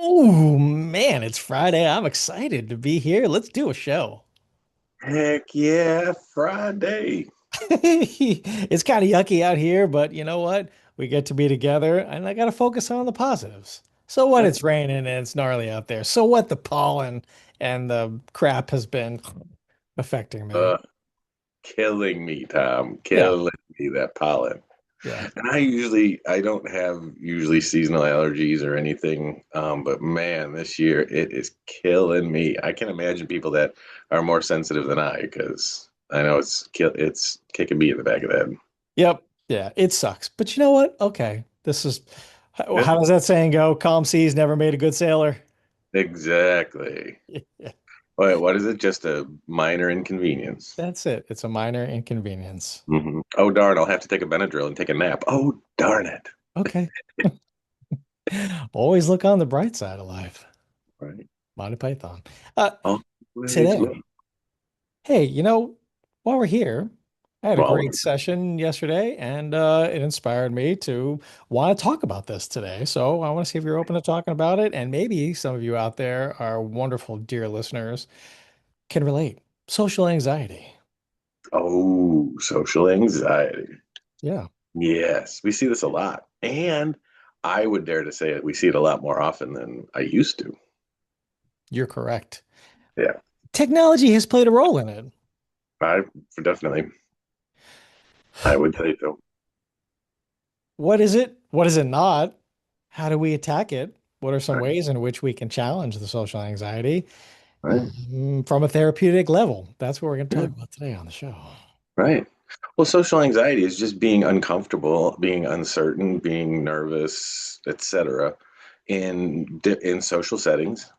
Oh man, it's Friday. I'm excited to be here. Let's do a show. Heck yeah, Friday. It's kind of yucky out here, but you know what? We get to be together, and I got to focus on the positives. So what? Right. It's raining and it's gnarly out there. So what? The pollen and the crap has been affecting me. Uh, Killing me, Tom. Yeah, Killing me, that pollen. yeah. And I don't have usually seasonal allergies or anything. But man, this year it is killing me. I can imagine people that are more sensitive than I, because I know it's kicking me in the back of the head. Yep. Yeah, it sucks. But you know what? Okay. This is Yeah, how does that saying go? Calm seas never made a good sailor. exactly. Yeah. What is it? Just a minor inconvenience. That's it. It's a minor inconvenience. Oh darn, I'll have to take a Benadryl and take a nap. Oh darn it. Okay. Always look on the bright side of life. Right. Monty Python. Uh, Always look. Today, hey, while we're here, I had a Well, great session yesterday and it inspired me to want to talk about this today. So I want to see if you're open to talking about it. And maybe some of you out there, our wonderful, dear listeners, can relate. Social anxiety. oh, social anxiety. Yeah, Yes, we see this a lot. And I would dare to say it, we see it a lot more often than I used to. you're correct. Yeah, Technology has played a role in it. I definitely, I would say so. What is it? What is it not? How do we attack it? What are some Right, ways in which we can challenge the social anxiety right, from a therapeutic level? That's what we're going to yeah, talk about today on the show. right. Well, social anxiety is just being uncomfortable, being uncertain, being nervous, etc. In social settings,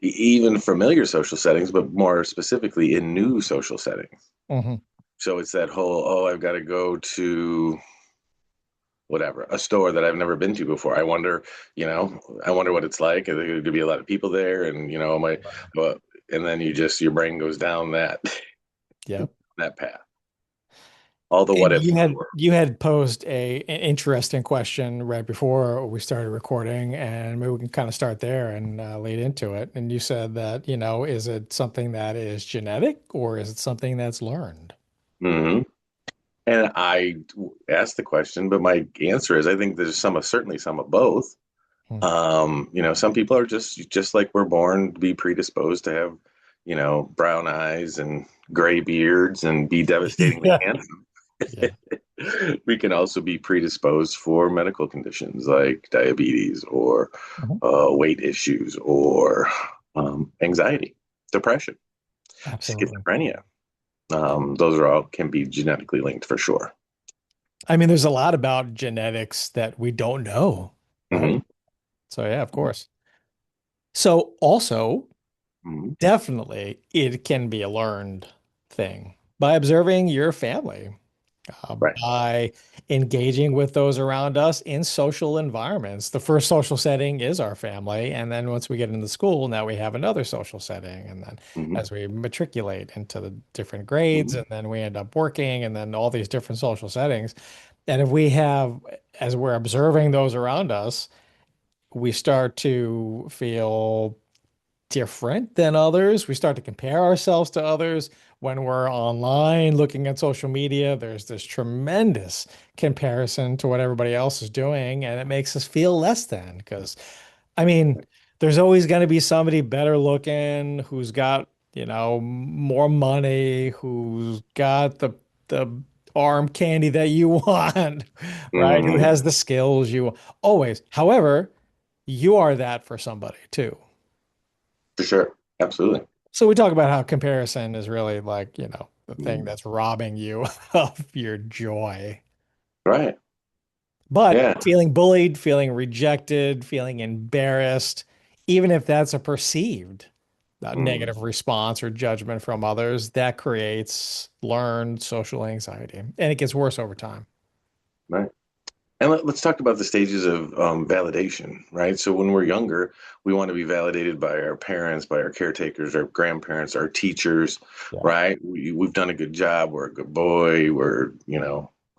even familiar social settings, but more specifically in new social settings. Hmm. So it's that whole, oh, I've got to go to whatever, a store that I've never been to before. I wonder what it's like. Are there going to be a lot of people there? And, well, and then your brain goes down that, Yep. that path. All the And what ifs you in the had world. you had posed an interesting question right before we started recording, and maybe we can kind of start there and lead into it. And you said that, is it something that is genetic or is it something that's learned? Hmm. And I asked the question, but my answer is I think there's certainly some of both. Hmm. Some people are just like we're born to be predisposed to have, brown eyes and gray beards and be devastatingly Yeah. handsome. Yeah. We can also be predisposed for medical conditions like diabetes or Mhm. weight issues or anxiety, depression, Absolutely. schizophrenia. Those are all can be genetically linked for sure. I mean, there's a lot about genetics that we don't know, right? Hmm. So yeah, of course. So also, Hmm. definitely it can be a learned thing by observing your family, Right. by engaging with those around us in social environments. The first social setting is our family, and then once we get into school, now we have another social setting, and then Hmm. as we matriculate into the different grades, Hmm. and then we end up working, and then all these different social settings. And if we have, as we're observing those around us, we start to feel different than others. We start to compare ourselves to others when we're online looking at social media. There's this tremendous comparison to what everybody else is doing, and it makes us feel less than because, I mean, there's always going to be somebody better looking who's got, more money, who's got the arm candy that you want, right? Who Hmm. has the skills you always. However, you are that for somebody too. For sure. Absolutely. So we talk about how comparison is really like, the thing Mhm. that's robbing you of your joy. Right. But Yeah. feeling bullied, feeling rejected, feeling embarrassed, even if that's a perceived Mm. negative response or judgment from others, that creates learned social anxiety. And it gets worse over time. Right. And let's talk about the stages of validation, right? So when we're younger, we want to be validated by our parents, by our caretakers, our grandparents, our teachers, Yeah. right? We've done a good job. We're a good boy. We're,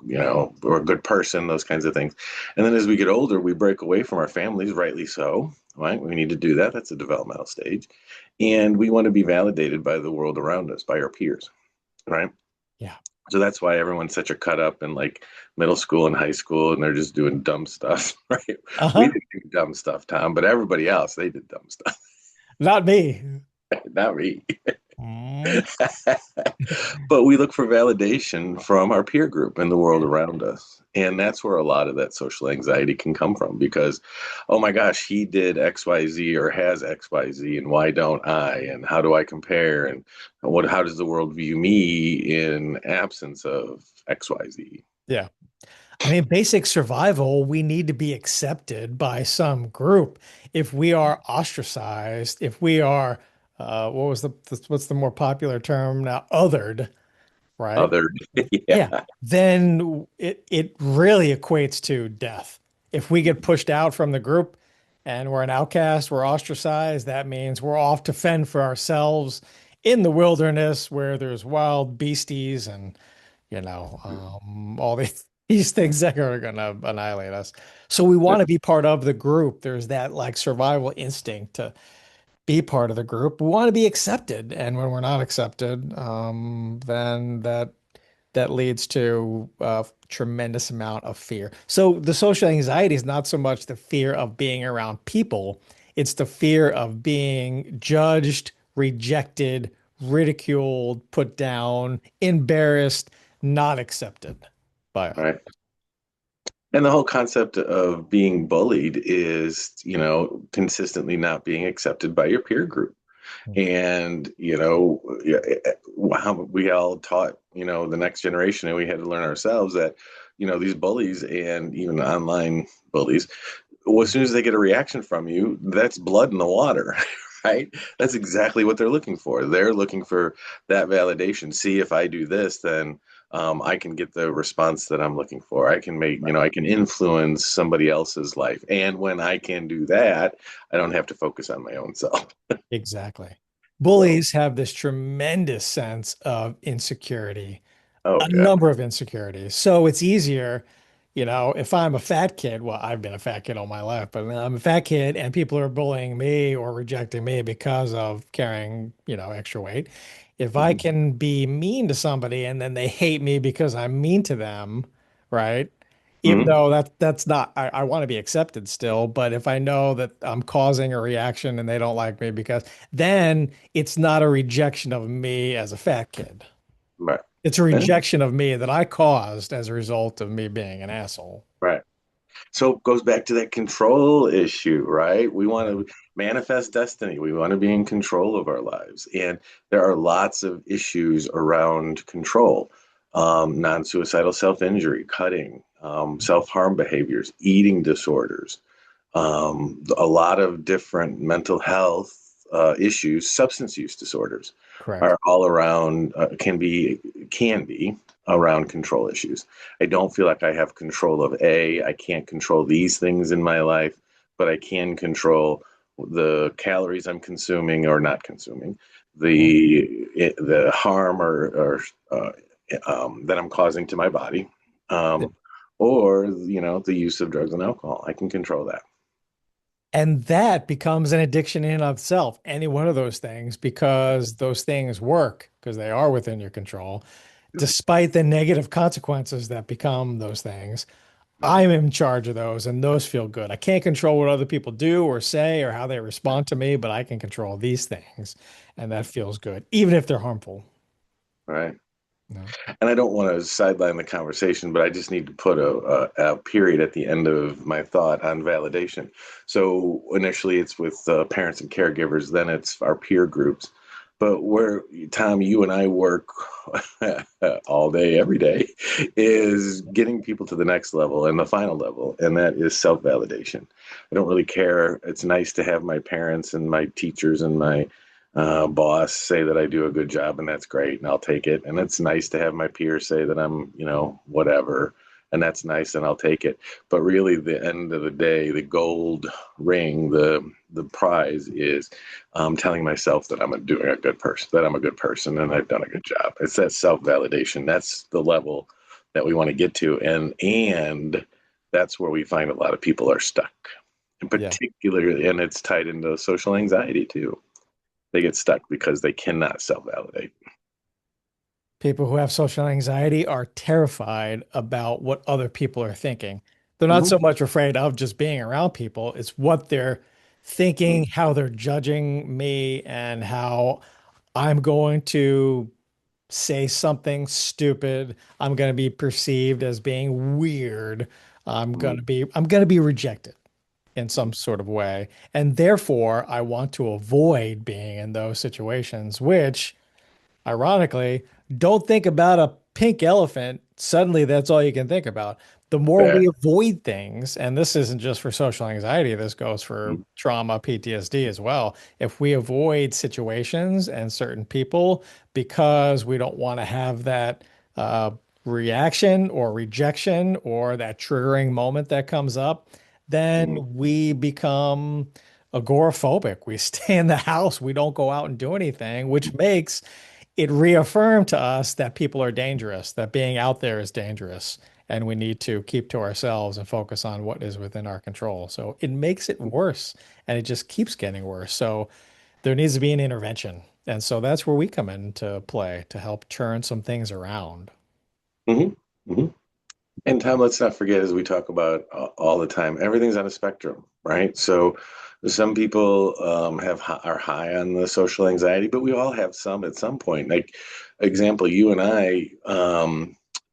we're a good person, those kinds of things. And then as we get older, we break away from our families, rightly so, right? We need to do that. That's a developmental stage. And we want to be validated by the world around us, by our peers, right? Yeah. So that's why everyone's such a cut up in like middle school and high school, and they're just doing dumb stuff, right? We Uh-huh. didn't do dumb stuff, Tom, but everybody else, they did dumb stuff. Not me. Not me. Mm, But we look for validation from our peer group and the world around us. And that's where a lot of that social anxiety can come from because, oh my gosh, he did XYZ or has XYZ, and why don't I? And how do I compare? And how does the world view me in absence of XYZ? yeah. I mean, basic survival, we need to be accepted by some group. If we are ostracized, if we are, what's the more popular term now? Othered, right? Other, Yeah. yeah. Then it really equates to death. If we get pushed out from the group and we're an outcast, we're ostracized, that means we're off to fend for ourselves in the wilderness where there's wild beasties and all these things that are going to annihilate us. So we want to be part of the group. There's that like survival instinct to be part of the group. We want to be accepted, and when we're not accepted, then that leads to a tremendous amount of fear. So the social anxiety is not so much the fear of being around people, it's the fear of being judged, rejected, ridiculed, put down, embarrassed, not accepted by others. Right. And the whole concept of being bullied is, consistently not being accepted by your peer group. And, we all taught, the next generation, and we had to learn ourselves that, these bullies and even online bullies, well, as soon as they get a reaction from you, that's blood in the water, right? That's exactly what they're looking for. They're looking for that validation. See, if I do this, then I can get the response that I'm looking for. I can I can influence somebody else's life. And when I can do that, I don't have to focus on my own self. Exactly. So, Bullies have this tremendous sense of insecurity, oh a yeah. number of insecurities. So it's easier, if I'm a fat kid, well, I've been a fat kid all my life, but I'm a fat kid and people are bullying me or rejecting me because of carrying, extra weight. If I Mhm. can be mean to somebody and then they hate me because I'm mean to them, right? Even Mhm. though that's not, I want to be accepted still, but if I know that I'm causing a reaction and they don't like me because then it's not a rejection of me as a fat kid. Right. It's a Yeah. rejection of me that I caused as a result of me being an asshole. Right. So it goes back to that control issue, right? We want Yeah. to manifest destiny. We want to be in control of our lives. And there are lots of issues around control, non-suicidal self-injury, cutting, self-harm behaviors, eating disorders, a lot of different mental health issues, substance use disorders Correct. are all around, can be around control issues. I don't feel like I have control of I can't control these things in my life, but I can control the calories I'm consuming or not consuming, Mhm. the harm or that I'm causing to my body, um, or the use of drugs and alcohol. I can control that. And that becomes an addiction in and of itself, any one of those things, because those things work because they are within your control, despite the negative consequences that become those things. Right. I'm in charge of those, and those feel good. I can't control what other people do or say or how they respond to me, but I can control these things, and that feels good, even if they're harmful. Right. No. And I don't want to sideline the conversation, but I just need to put a period at the end of my thought on validation. So initially it's with parents and caregivers, then it's our peer groups. But where, Tom, you and I work all day, every day, is getting people to the next level and the final level, and that is self validation. I don't really care. It's nice to have my parents and my teachers and my boss say that I do a good job, and that's great, and I'll take it. And it's nice to have my peers say that I'm, whatever, and that's nice, and I'll take it. But really, the end of the day, the gold ring, the prize is telling myself that doing a good person, that I'm a good person, and I've done a good job. It's that self validation. That's the level that we want to get to, and that's where we find a lot of people are stuck, and Yeah. particularly, and it's tied into social anxiety too. They get stuck because they cannot self-validate. People who have social anxiety are terrified about what other people are thinking. They're not Mm-hmm. so much afraid of just being around people, it's what they're thinking, Mm-hmm. how they're judging me, and how I'm going to say something stupid. I'm going to be perceived as being weird. I'm going to be rejected in some sort of way. And therefore, I want to avoid being in those situations, which ironically, don't think about a pink elephant. Suddenly, that's all you can think about. The more Yeah. we avoid things, and this isn't just for social anxiety, this goes for trauma, PTSD as well. If we avoid situations and certain people because we don't want to have that uh, reaction or rejection or that triggering moment that comes up, then Mm-hmm. we become agoraphobic. We stay in the house. We don't go out and do anything, which makes it reaffirmed to us that people are dangerous, that being out there is dangerous, and we need to keep to ourselves and focus on what is within our control. So it makes it worse, and it just keeps getting worse. So there needs to be an intervention. And so that's where we come into play to help turn some things around. Mm-hmm. Mm-hmm. And Tom, let's not forget, as we talk about all the time, everything's on a spectrum, right? So some people are high on the social anxiety, but we all have some at some point. Like example, you and I,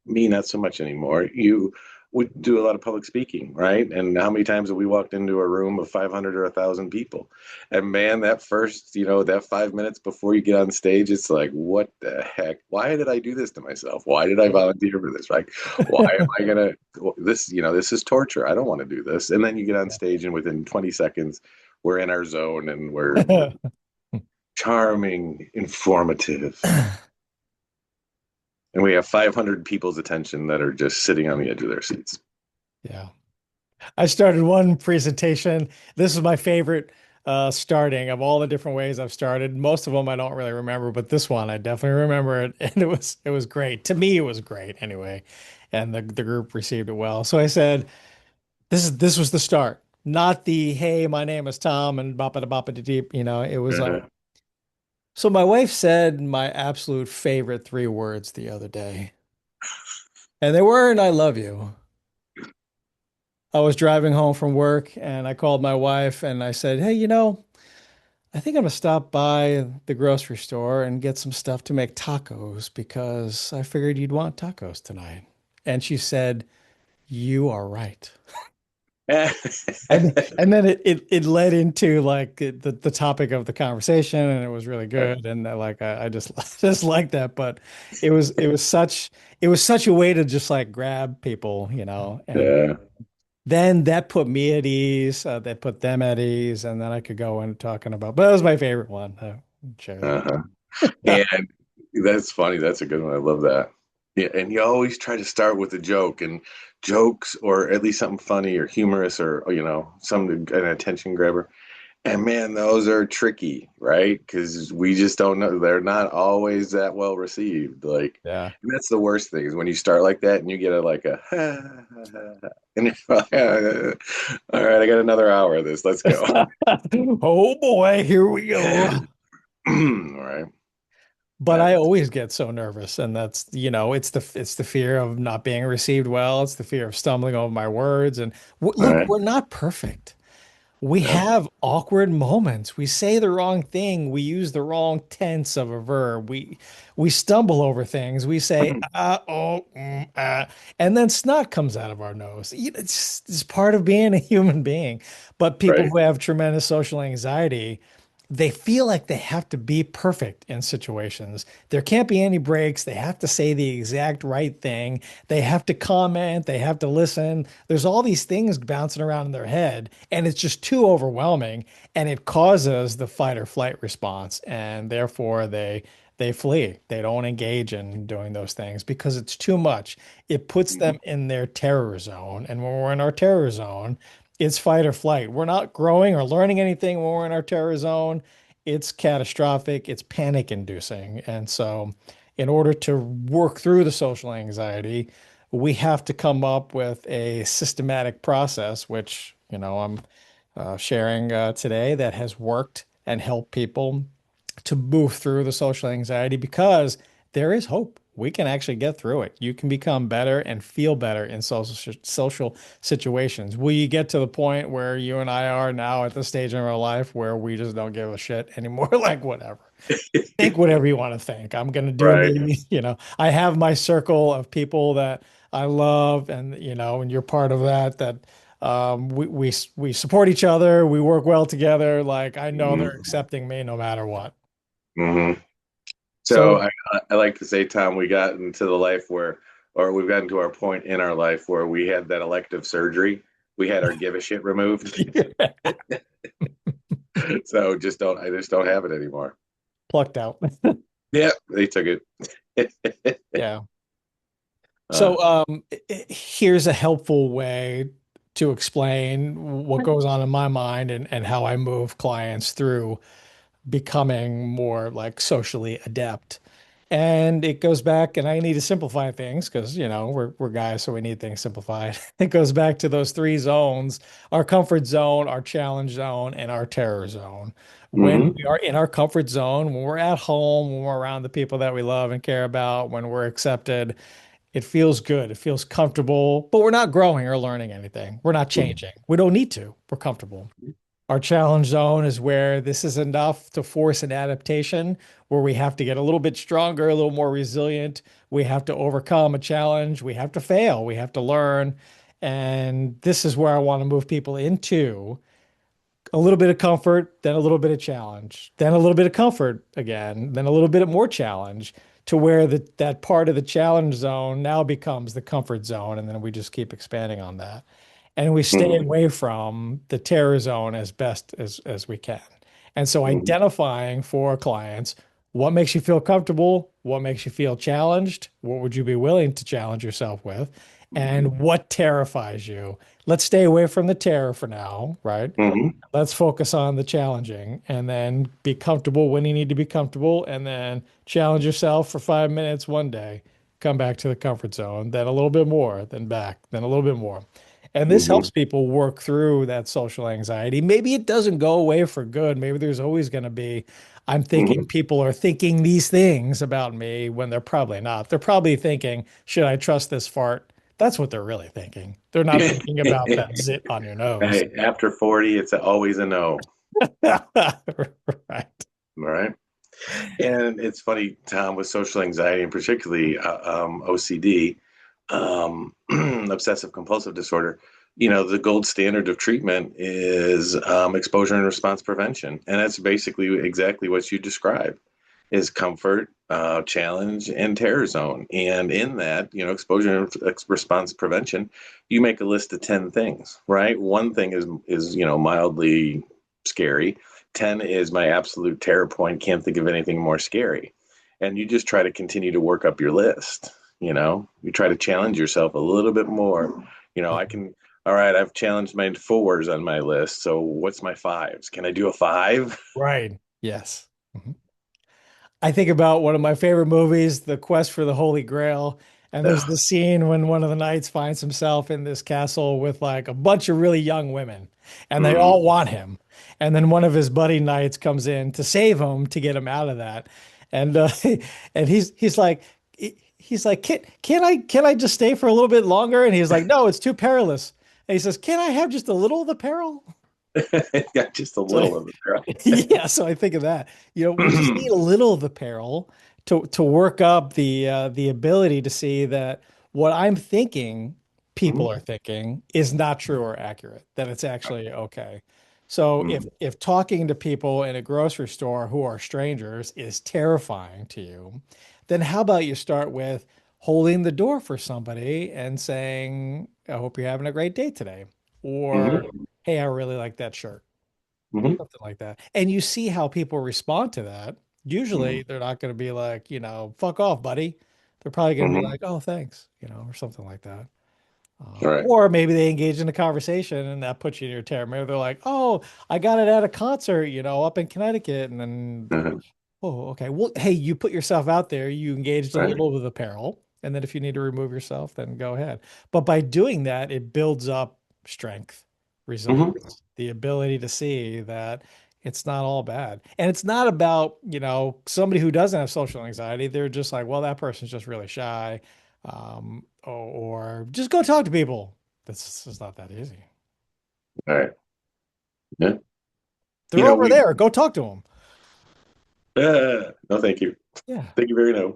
me not so much anymore. You would do a lot of public speaking, right? And how many times have we walked into a room of 500 or 1,000 people? And man, that first, that 5 minutes before you get on stage, it's like, what the heck? Why did I do this to myself? Why did I volunteer for this? Right? Why am I gonna this is torture. I don't want to do this. And then you get on stage and within 20 seconds we're in our zone and we're charming, informative, and we have 500 people's attention that are just sitting on the edge of their seats. Yeah. I started one presentation. This is my favorite starting of all the different ways I've started. Most of them I don't really remember, but this one I definitely remember it, and it was great. To me, it was great anyway, and the group received it well. So I said, this was the start, not the hey, my name is Tom and bop it bop it deep. It was like Uh-huh. so. My wife said my absolute favorite three words the other day, and they weren't "I love you." I was driving home from work and I called my wife and I said, "Hey, I think I'm gonna stop by the grocery store and get some stuff to make tacos because I figured you'd want tacos tonight." And she said, "You are right." And then it led into like the topic of the conversation and it was really good and I just just like that, but it was such a way to just like grab people, and Yeah. then that put me at ease. That put them at ease, and then I could go in talking about. But that was my favorite one. Share Uh-huh. that. And that's funny. That's a good one. I love that. Yeah, and you always try to start with a joke, and jokes, or at least something funny or humorous, or some an attention grabber. And man, those are tricky, right? Because we just don't know. They're not always that well received. Like, Yeah. and that's the worst thing is when you start like that and you get a like a, and you're like, all right, I got another hour of this. Let's go. Oh boy, here we go. All right. But I always get so nervous, and it's the fear of not being received well. It's the fear of stumbling over my words. And All look, right. we're not perfect. We Yeah. have awkward moments. We say the wrong thing. We use the wrong tense of a verb. We stumble over things. We say oh and then snot comes out of our nose. It's part of being a human being. But people Right. who have tremendous social anxiety, they feel like they have to be perfect in situations. There can't be any breaks. They have to say the exact right thing. They have to comment. They have to listen. There's all these things bouncing around in their head, and it's just too overwhelming, and it causes the fight or flight response, and therefore they flee. They don't engage in doing those things because it's too much. It puts them in their terror zone, and when we're in our terror zone, it's fight or flight. We're not growing or learning anything when we're in our terror zone. It's catastrophic, it's panic inducing. And so, in order to work through the social anxiety, we have to come up with a systematic process, which, I'm sharing today that has worked and helped people to move through the social anxiety because there is hope. We can actually get through it. You can become better and feel better in social situations. Will you get to the point where you and I are now at the stage in our life where we just don't give a shit anymore? Like, whatever. Think whatever you want to think. I'm going to do Right. me. I have my circle of people that I love, and and you're part of that. We support each other. We work well together. Like I know they're Hmm. accepting me no matter what. Hmm. So So I like to say, Tom, we got into the life where, or we've gotten to our point in our life where we had that elective surgery. We had our give a shit removed. So I just don't have it anymore. plucked out. Yeah, they took it. Yeah. uh, So here's a helpful way to explain what goes on in my mind and how I move clients through becoming more like socially adept. And it goes back, and I need to simplify things because, we're guys, so we need things simplified. It goes back to those three zones: our comfort zone, our challenge zone, and our terror zone. When hmm we are in our comfort zone, when we're at home, when we're around the people that we love and care about, when we're accepted, it feels good. It feels comfortable, but we're not growing or learning anything. We're not changing. We don't need to. We're comfortable. Our challenge zone is where this is enough to force an adaptation, where we have to get a little bit stronger, a little more resilient. We have to overcome a challenge. We have to fail. We have to learn. And this is where I want to move people into a little bit of comfort, then a little bit of challenge, then a little bit of comfort again, then a little bit more challenge to where that part of the challenge zone now becomes the comfort zone. And then we just keep expanding on that. And we stay hmm away from the terror zone as best as we can. And so hmm identifying for clients what makes you feel comfortable, what makes you feel challenged, what would you be willing to challenge yourself with, and what terrifies you. Let's stay away from the terror for now, right? hmm Let's focus on the challenging and then be comfortable when you need to be comfortable and then challenge yourself for 5 minutes one day. Come back to the comfort zone, then a little bit more, then back, then a little bit more. And this hmm helps people work through that social anxiety. Maybe it doesn't go away for good. Maybe there's always going to be, I'm thinking hmm people are thinking these things about me when they're probably not. They're probably thinking, should I trust this fart? That's what they're really thinking. They're not thinking about that zit on your nose. Hey, after 40, it's always a no. Right. All right. And it's funny, Tom, with social anxiety and particularly OCD, obsessive compulsive disorder, the gold standard of treatment is exposure and response prevention. And that's basically exactly what you described is comfort, challenge, and terror zone. And in that, exposure and response prevention, you make a list of 10 things, right? One thing is, mildly scary. 10 is my absolute terror point. Can't think of anything more scary. And you just try to continue to work up your list. You try to challenge yourself a little bit more. I can, all right, I've challenged my fours on my list. So what's my fives? Can I do a five? Right. Yes. Mhm. I think about one of my favorite movies, The Quest for the Holy Grail. And there's Ugh. this scene when one of the knights finds himself in this castle with like a bunch of really young women, and they Mhm. all want him. And then one of his buddy knights comes in to save him to get him out of that. And and he's like, can I just stay for a little bit longer? And he's like, no, it's too perilous. And he says, can I have just a little of the peril? Yeah, just a So little of it, right? yeah, so I think of that. We just need a little of the peril to work up the ability to see that what I'm thinking Mhm. people are thinking is not true or accurate, that it's actually okay. So if Mhm. if talking to people in a grocery store who are strangers is terrifying to you, then how about you start with holding the door for somebody and saying, I hope you're having a great day today. Or, Mhm. hey, I really like that shirt. Mhm. Something like that. And you see how people respond to that. Mhm. Usually they're not going to be like, fuck off, buddy. They're probably going to be Mhm. like, oh, thanks, or something like that. All right. Or maybe they engage in a conversation and that puts you in your terror. Maybe they're like, oh, I got it at a concert, up in Connecticut. And then they're like, Uh-huh. oh, okay. Well, hey, you put yourself out there. You engaged a Right. little with the peril. And then if you need to remove yourself, then go ahead. But by doing that, it builds up strength, Hmm. resilience, the ability to see that it's not all bad. And it's not about, somebody who doesn't have social anxiety. They're just like, well, that person's just really shy. Or just go talk to people. That's just not that easy. All right. Yeah. You They're know, over there. Go talk to them. no, thank you. Yeah. Thank you very much.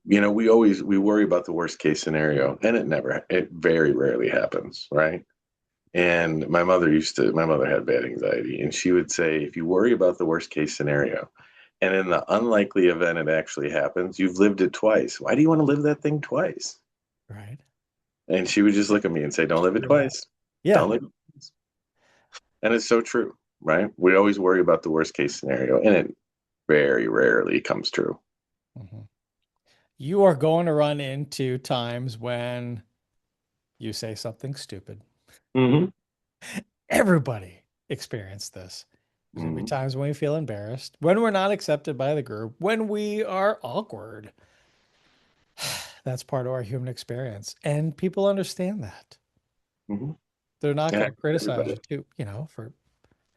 We worry about the worst case scenario, and it very rarely happens, right? And my mother had bad anxiety, and she would say, if you worry about the worst case scenario, and in the unlikely event it actually happens, you've lived it twice. Why do you want to live that thing twice? Right. And she would just look at me and say, don't live it Hear that. twice. Yeah. Don't live it twice. And it's so true, right? We always worry about the worst case scenario, and it very rarely comes true. Mhm. You are going to run into times when you say something stupid. Hmm. Everybody experienced this. There's going to be Hmm. times when we feel embarrassed, when we're not accepted by the group, when we are awkward. That's part of our human experience. And people understand that. Hmm. They're not Yeah, going to criticize everybody, you too, for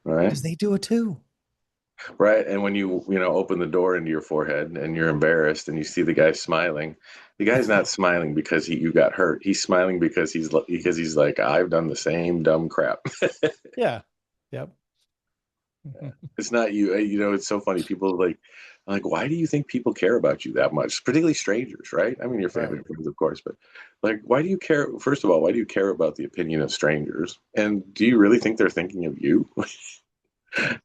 right? because they do it too. Right. And when you open the door into your forehead and you're embarrassed and you see the guy smiling, the guy's not smiling because you got hurt. He's smiling because he's like, I've done the same dumb crap. Yeah. Yep. Mhm. It's not you. It's so funny. People like, why do you think people care about you that much? Particularly strangers, right? I mean, your family Right. and friends, of course, but like, why do you care? First of all, why do you care about the opinion of strangers? And do you really think they're thinking of you?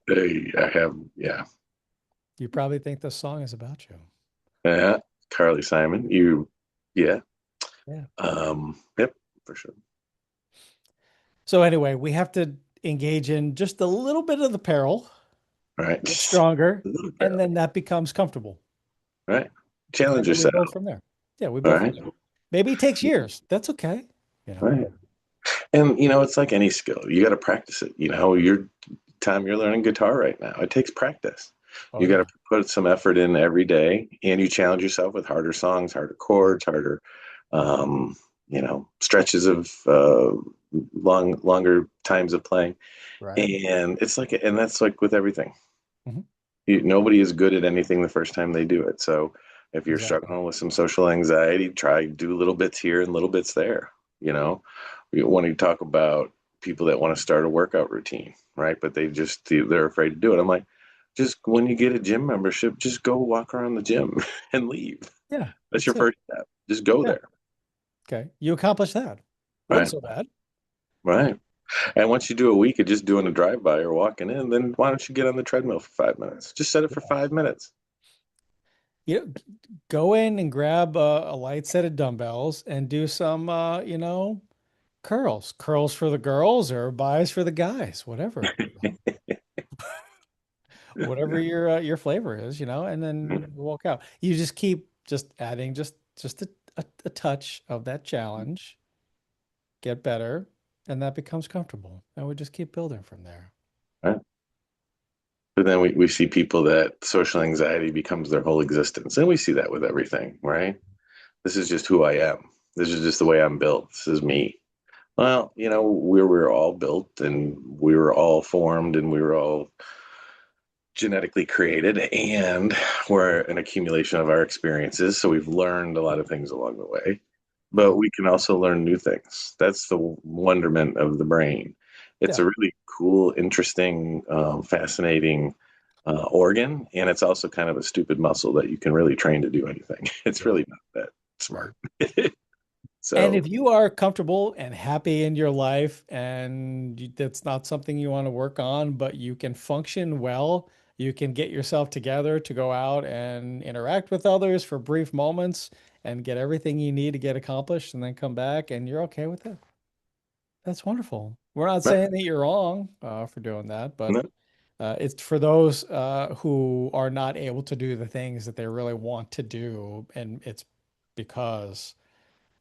Yeah. You probably think this song is about you. Carly Simon, yeah. Yeah. Yep, for sure. So anyway, we have to engage in just a little bit of the peril, All right. get stronger, A little and barrel. then that becomes comfortable. All right. And Challenge then we yourself. build from there. Yeah, we All build from right. there. Maybe it takes years. That's okay. You All know. right. And it's like any skill. You got to practice it. You're learning guitar right now. It takes practice. Oh You got to yeah. put some effort in every day, and you challenge yourself with harder songs, harder Yeah. chords, harder, stretches of longer times of playing. Right. And that's like with everything. Hmm. Nobody is good at anything the first time they do it. So if you're Exactly. struggling with some social anxiety, try do little bits here and little bits there. You know, when you talk about people that want to start a workout routine, right? But they're afraid to do it. I'm like, just when you get a gym membership, just go walk around the gym and leave. Yeah. That's That's your it. first step. Just go Yeah. there, Okay. You accomplished that. Wasn't right? so bad. Right. And once you do a week of just doing a drive by or walking in, then why don't you get on the treadmill for 5 minutes? Just set it for Yeah. 5 minutes. Go in and grab a light set of dumbbells and do some, curls. Curls for the girls or buys for the guys, whatever. Whatever your flavor is, and then walk out. You just keep just adding just a touch of that challenge, get better, and that becomes comfortable. And we just keep building from there. Right. But then we see people that social anxiety becomes their whole existence. And we see that with everything, right? This is just who I am. This is just the way I'm built. This is me. Well, we were all built and we were all formed and we were all genetically created and we're an accumulation of our experiences. So we've learned a lot of things along the way, but Uh-huh. we can also learn new things. That's the wonderment of the brain. It's Yeah. a really cool, interesting, fascinating organ, and it's also kind of a stupid muscle that you can really train to do anything. It's Yeah. really not that Right. smart. And So, if you are comfortable and happy in your life and that's not something you want to work on, but you can function well, you can get yourself together to go out and interact with others for brief moments and get everything you need to get accomplished and then come back and you're okay with it. That's wonderful. We're not saying that you're wrong for doing that, but no, it's for those who are not able to do the things that they really want to do, and it's because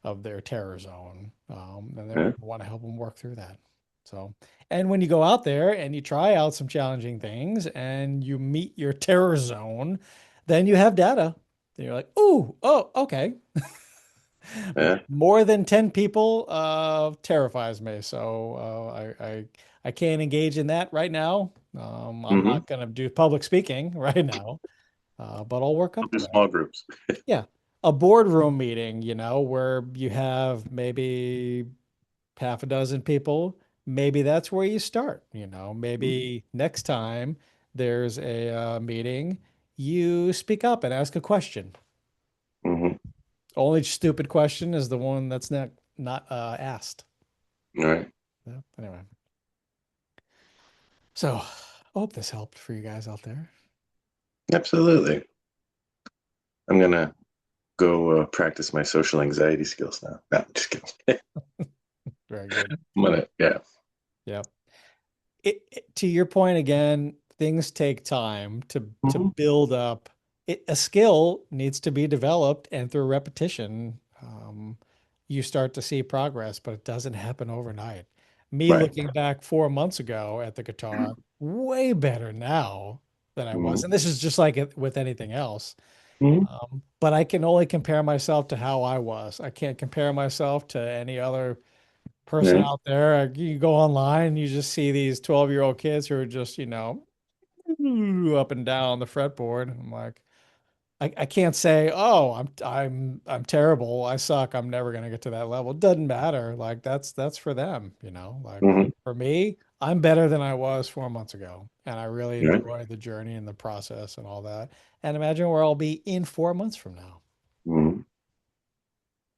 of their terror zone. And they no, want to help them work through that. So, and when you go out there and you try out some challenging things and you meet your terror zone, then you have data. Then you're like, ooh, oh, okay. Yeah. More than 10 people terrifies me. So I can't engage in that right now. I'm Mm-hmm. not going to do public speaking right now, but I'll work I'll up do to that. small groups. Yeah. A boardroom meeting, where you have maybe half a dozen people, maybe that's where you start. Maybe next time there's a meeting, you speak up and ask a question. Mm-hmm. Only stupid question is the one that's not asked. All right. Yeah, anyway, so I hope this helped for you guys out there. Absolutely. I'm gonna go practice my social anxiety skills now. No, I'm just kidding. Very good. Yeah. Yep. To your point again, things take time to Mm-hmm. build up. A skill needs to be developed, and through repetition, you start to see progress, but it doesn't happen overnight. Me Right. looking back 4 months ago at the guitar, way better now than I was. Mm-hmm. And this is just like with anything else. Mm-hmm. But I can only compare myself to how I was. I can't compare myself to any other person Right. out there. You go online, you just see these 12-year-old kids who are just, up and down the fretboard. I'm like, I can't say, oh, I'm terrible. I suck. I'm never gonna get to that level. It doesn't matter. Like that's for them, Like Mm-hmm. for me, I'm better than I was 4 months ago. And I really Right. enjoy the journey and the process and all that. And imagine where I'll be in 4 months from now. Mm-hmm.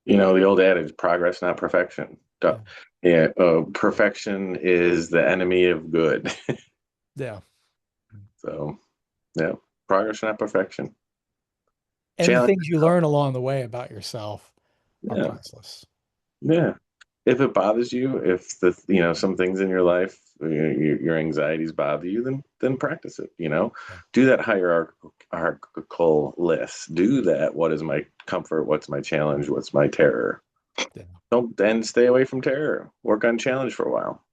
The old adage, progress, not perfection. Yeah. Yeah. Perfection is the enemy of good. Yeah. So, yeah, progress, not perfection. And the Challenge things you learn along the way about yourself are yourself. priceless. Yeah. Yeah. If it bothers you, if some things in your life, your anxieties bother you, then practice it. Yeah. Do that hierarchical list. Do that. What is my comfort? What's my challenge? What's my terror? Yeah. Don't then stay away from terror. Work on challenge for a while.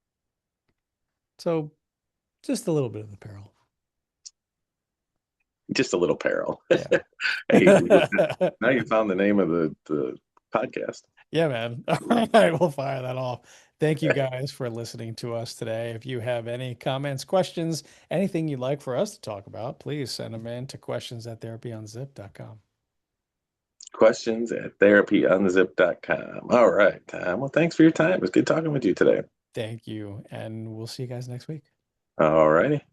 So just a little bit of the peril. Just a little peril. Yeah. Hey, now you found the name of the podcast. Yeah, man. All right, we'll fire that off. Thank you guys for listening to us today. If you have any comments, questions, anything you'd like for us to talk about, please send them in to questions@therapyunzip.com. Questions at therapyunzip.com. All right, Tom. Well, thanks for your time. It was good talking with you today. Thank you, and we'll see you guys next week. All righty.